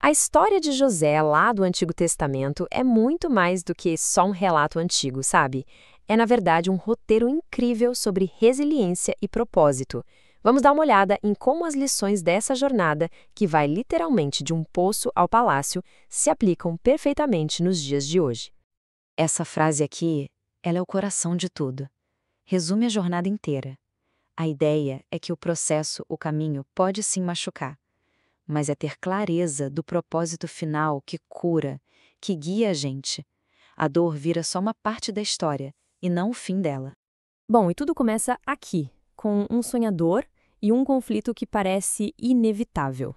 A história de José, lá do Antigo Testamento, é muito mais do que só um relato antigo, sabe? É, na verdade, um roteiro incrível sobre resiliência e propósito. Vamos dar uma olhada em como as lições dessa jornada, que vai literalmente de um poço ao palácio, se aplicam perfeitamente nos dias de hoje. Essa frase aqui, ela é o coração de tudo. Resume a jornada inteira. A ideia é que o processo, o caminho, pode sim machucar, mas é ter clareza do propósito final que cura, que guia a gente. A dor vira só uma parte da história, e não o fim dela. Bom, e tudo começa aqui, com um sonhador e um conflito que parece inevitável.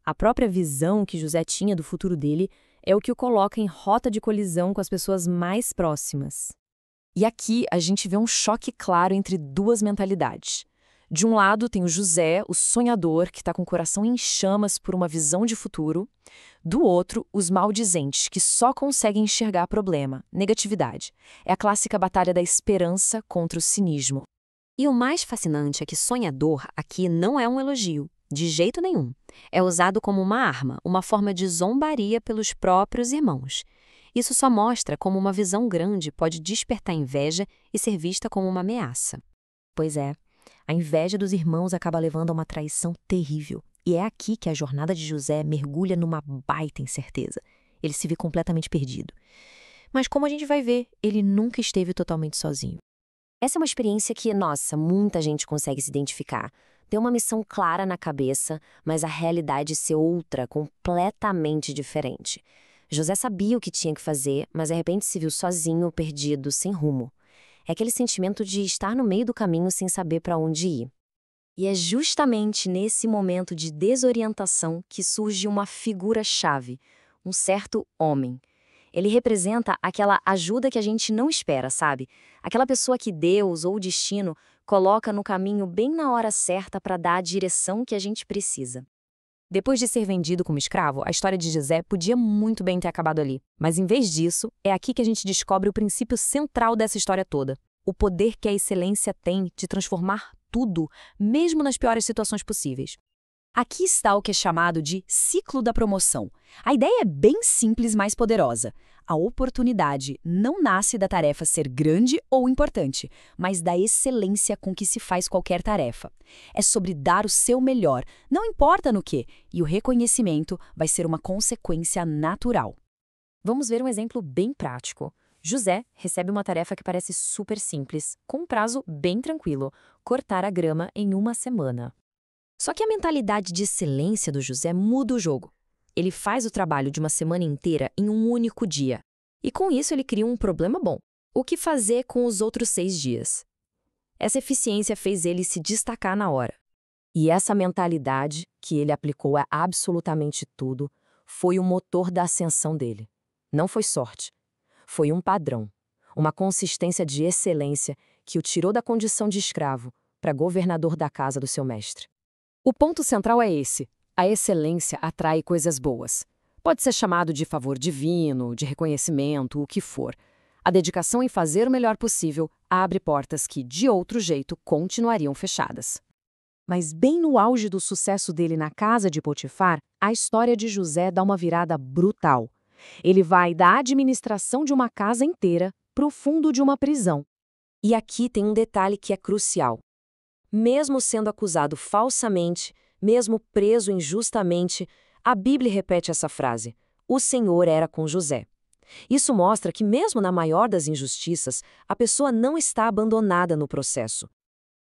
A própria visão que José tinha do futuro dele é o que o coloca em rota de colisão com as pessoas mais próximas. E aqui a gente vê um choque claro entre duas mentalidades. De um lado tem o José, o sonhador, que está com o coração em chamas por uma visão de futuro. Do outro, os maldizentes, que só conseguem enxergar problema, negatividade. É a clássica batalha da esperança contra o cinismo. E o mais fascinante é que sonhador aqui não é um elogio, de jeito nenhum. É usado como uma arma, uma forma de zombaria pelos próprios irmãos. Isso só mostra como uma visão grande pode despertar inveja e ser vista como uma ameaça. Pois é, a inveja dos irmãos acaba levando a uma traição terrível. E é aqui que a jornada de José mergulha numa baita incerteza. Ele se vê completamente perdido. Mas como a gente vai ver, ele nunca esteve totalmente sozinho. Essa é uma experiência que, nossa, muita gente consegue se identificar. Ter uma missão clara na cabeça, mas a realidade ser outra, completamente diferente. José sabia o que tinha que fazer, mas de repente se viu sozinho, perdido, sem rumo. É aquele sentimento de estar no meio do caminho sem saber para onde ir. E é justamente nesse momento de desorientação que surge uma figura-chave, um certo homem. Ele representa aquela ajuda que a gente não espera, sabe? Aquela pessoa que Deus ou o destino coloca no caminho bem na hora certa para dar a direção que a gente precisa. Depois de ser vendido como escravo, a história de José podia muito bem ter acabado ali. Mas em vez disso, é aqui que a gente descobre o princípio central dessa história toda. O poder que a excelência tem de transformar tudo, mesmo nas piores situações possíveis. Aqui está o que é chamado de ciclo da promoção. A ideia é bem simples, mas poderosa. A oportunidade não nasce da tarefa ser grande ou importante, mas da excelência com que se faz qualquer tarefa. É sobre dar o seu melhor, não importa no quê, e o reconhecimento vai ser uma consequência natural. Vamos ver um exemplo bem prático. José recebe uma tarefa que parece super simples, com um prazo bem tranquilo: cortar a grama em uma semana. Só que a mentalidade de excelência do José muda o jogo. Ele faz o trabalho de uma semana inteira em um único dia. E com isso ele cria um problema bom. O que fazer com os outros 6 dias? Essa eficiência fez ele se destacar na hora. E essa mentalidade, que ele aplicou a absolutamente tudo, foi o motor da ascensão dele. Não foi sorte. Foi um padrão. Uma consistência de excelência que o tirou da condição de escravo para governador da casa do seu mestre. O ponto central é esse: a excelência atrai coisas boas. Pode ser chamado de favor divino, de reconhecimento, o que for. A dedicação em fazer o melhor possível abre portas que, de outro jeito, continuariam fechadas. Mas bem no auge do sucesso dele na casa de Potifar, a história de José dá uma virada brutal. Ele vai da administração de uma casa inteira para o fundo de uma prisão. E aqui tem um detalhe que é crucial. Mesmo sendo acusado falsamente, mesmo preso injustamente, a Bíblia repete essa frase: o Senhor era com José. Isso mostra que mesmo na maior das injustiças, a pessoa não está abandonada no processo.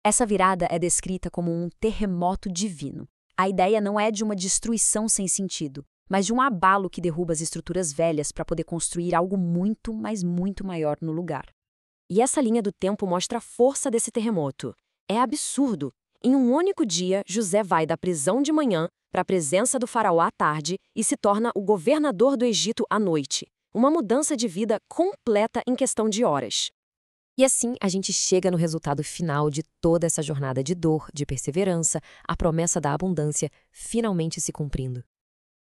Essa virada é descrita como um terremoto divino. A ideia não é de uma destruição sem sentido, mas de um abalo que derruba as estruturas velhas para poder construir algo muito, mas muito maior no lugar. E essa linha do tempo mostra a força desse terremoto. É absurdo. Em um único dia, José vai da prisão de manhã para a presença do faraó à tarde e se torna o governador do Egito à noite. Uma mudança de vida completa em questão de horas. E assim a gente chega no resultado final de toda essa jornada de dor, de perseverança, a promessa da abundância finalmente se cumprindo.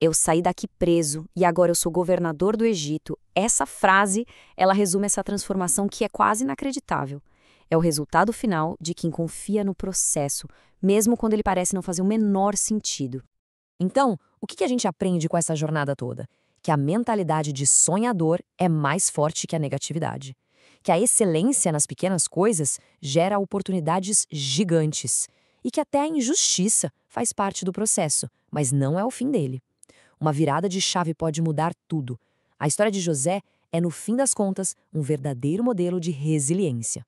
Eu saí daqui preso e agora eu sou governador do Egito. Essa frase, ela resume essa transformação que é quase inacreditável. É o resultado final de quem confia no processo, mesmo quando ele parece não fazer o menor sentido. Então, o que a gente aprende com essa jornada toda? Que a mentalidade de sonhador é mais forte que a negatividade. Que a excelência nas pequenas coisas gera oportunidades gigantes. E que até a injustiça faz parte do processo, mas não é o fim dele. Uma virada de chave pode mudar tudo. A história de José é, no fim das contas, um verdadeiro modelo de resiliência.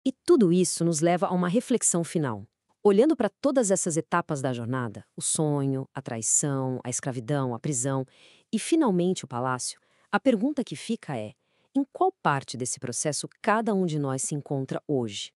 E tudo isso nos leva a uma reflexão final. Olhando para todas essas etapas da jornada, o sonho, a traição, a escravidão, a prisão e finalmente o palácio, a pergunta que fica é: em qual parte desse processo cada um de nós se encontra hoje?